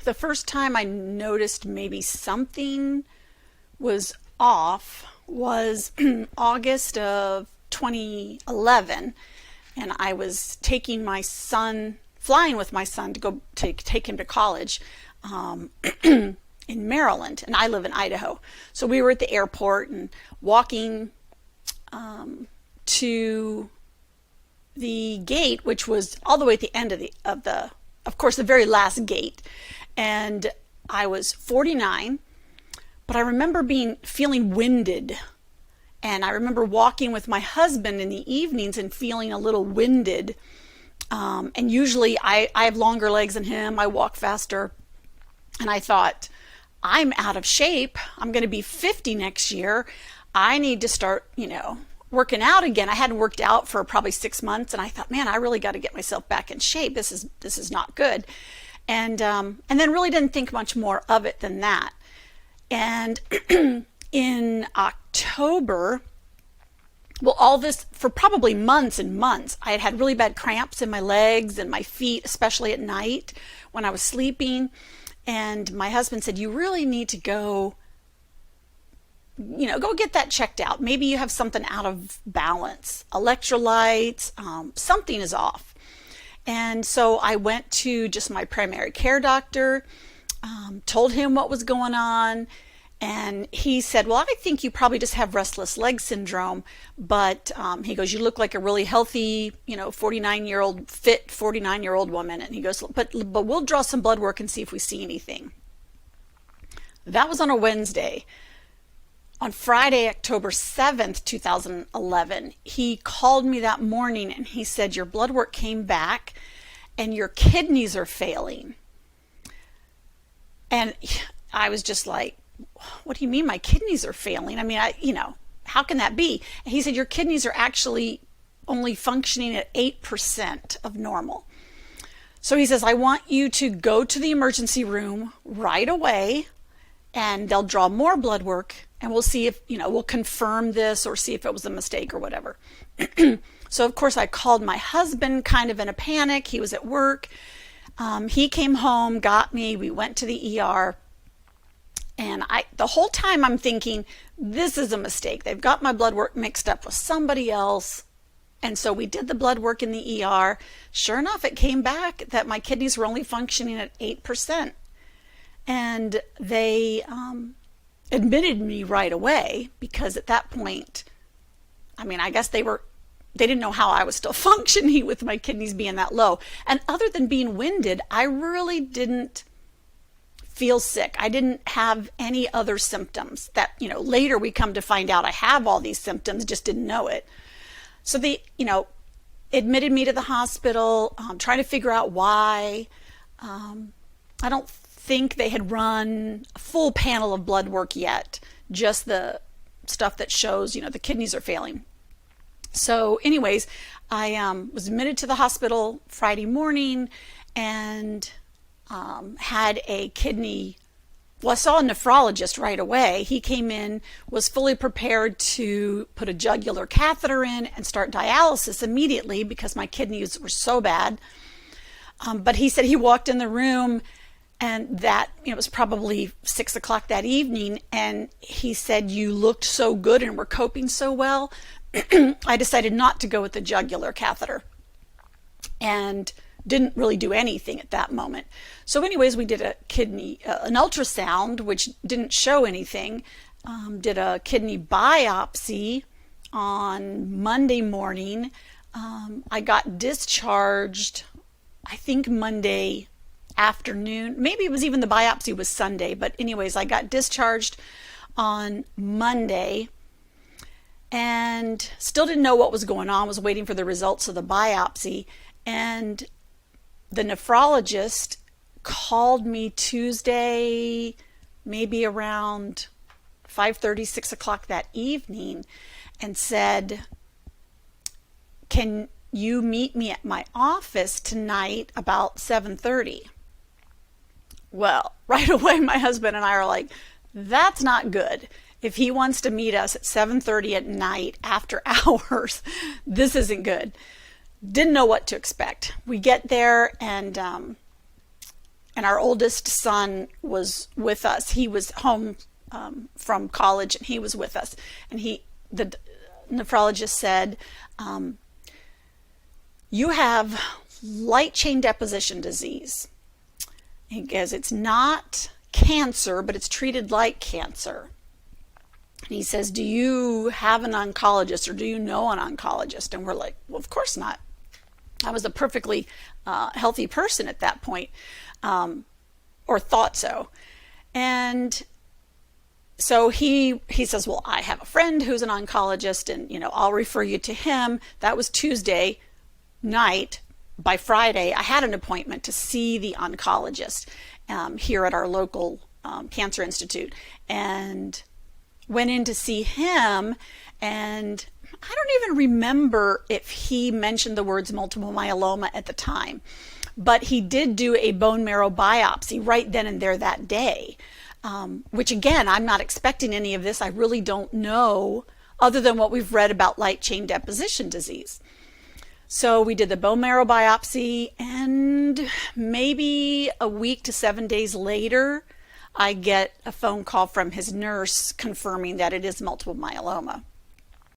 the first time I noticed maybe something was off was August of 2011, and I was taking my son, flying with my son to go take him to college in Maryland, and I live in Idaho. So we were at the airport and walking to the gate, which was all the way at the end of course, the very last gate. And I was 49, but I remember feeling winded. And I remember walking with my husband in the evenings and feeling a little winded. And usually I have longer legs than him. I walk faster. And I thought, I'm out of shape. I'm going to be 50 next year. I need to start, working out again. I hadn't worked out for probably 6 months, and I thought, man, I really got to get myself back in shape. This is not good. And then really didn't think much more of it than that. And in October, well, all this for probably months and months, I had had really bad cramps in my legs and my feet, especially at night when I was sleeping. And my husband said, you really need to go get that checked out. Maybe you have something out of balance, electrolytes, something is off. And so I went to just my primary care doctor, told him what was going on. And he said, well, I think you probably just have restless leg syndrome. But he goes, you look like a really healthy, 49-year-old, fit 49-year-old woman. And he goes, but we'll draw some blood work and see if we see anything. That was on a Wednesday. On Friday, October 7th, 2011, he called me that morning and he said, your blood work came back and your kidneys are failing. And I was just like, what do you mean my kidneys are failing? I mean, how can that be? And he said, your kidneys are actually only functioning at 8% of normal. So he says, I want you to go to the emergency room right away and they'll draw more blood work and we'll see if, we'll confirm this or see if it was a mistake or whatever. So of course I called my husband kind of in a panic. He was at work. He came home, got me, we went to the ER. And the whole time I'm thinking, this is a mistake. They've got my blood work mixed up with somebody else. And so we did the blood work in the ER. Sure enough, it came back that my kidneys were only functioning at 8%. And they admitted me right away because at that point, I guess they didn't know how I was still functioning with my kidneys being that low. And other than being winded, I really didn't feel sick. I didn't have any other symptoms that, later we come to find out I have all these symptoms, just didn't know it. So they, admitted me to the hospital, trying to figure out why. I don't think they had run a full panel of blood work yet, just the stuff that shows, the kidneys are failing. So anyways, I was admitted to the hospital Friday morning and had a kidney. Well, I saw a nephrologist right away. He came in, was fully prepared to put a jugular catheter in and start dialysis immediately because my kidneys were so bad. But he said he walked in the room and that it was probably 6 o'clock that evening, and he said, you looked so good and were coping so well. I decided not to go with the jugular catheter and didn't really do anything at that moment. So anyways, we did an ultrasound, which didn't show anything. Did a kidney biopsy on Monday morning. I got discharged, I think Monday afternoon. Maybe it was even the biopsy was Sunday, but anyways, I got discharged on Monday and still didn't know what was going on. Was waiting for the results of the biopsy, and the nephrologist called me Tuesday, maybe around 5:30, 6 o'clock that evening, and said, can you meet me at my office tonight about 7:30? Well, right away, my husband and I are like, that's not good. If he wants to meet us at 7:30 at night after hours, this isn't good. Didn't know what to expect. We get there and and our oldest son was with us. He was home from college, and he was with us. And the nephrologist said, "You have light chain deposition disease." He goes, "It's not cancer, but it's treated like cancer." And he says, "Do you have an oncologist, or do you know an oncologist?" And we're like, "Well, of course not." I was a perfectly healthy person at that point, or thought so. And so he says, "Well, I have a friend who's an oncologist, and I'll refer you to him." That was Tuesday night. By Friday, I had an appointment to see the oncologist here at our local cancer institute, and went in to see him. And I don't even remember if he mentioned the words multiple myeloma at the time, but he did do a bone marrow biopsy right then and there that day, which again, I'm not expecting any of this. I really don't know, other than what we've read about light chain deposition disease. So we did the bone marrow biopsy, and maybe a week to 7 days later, I get a phone call from his nurse confirming that it is multiple myeloma.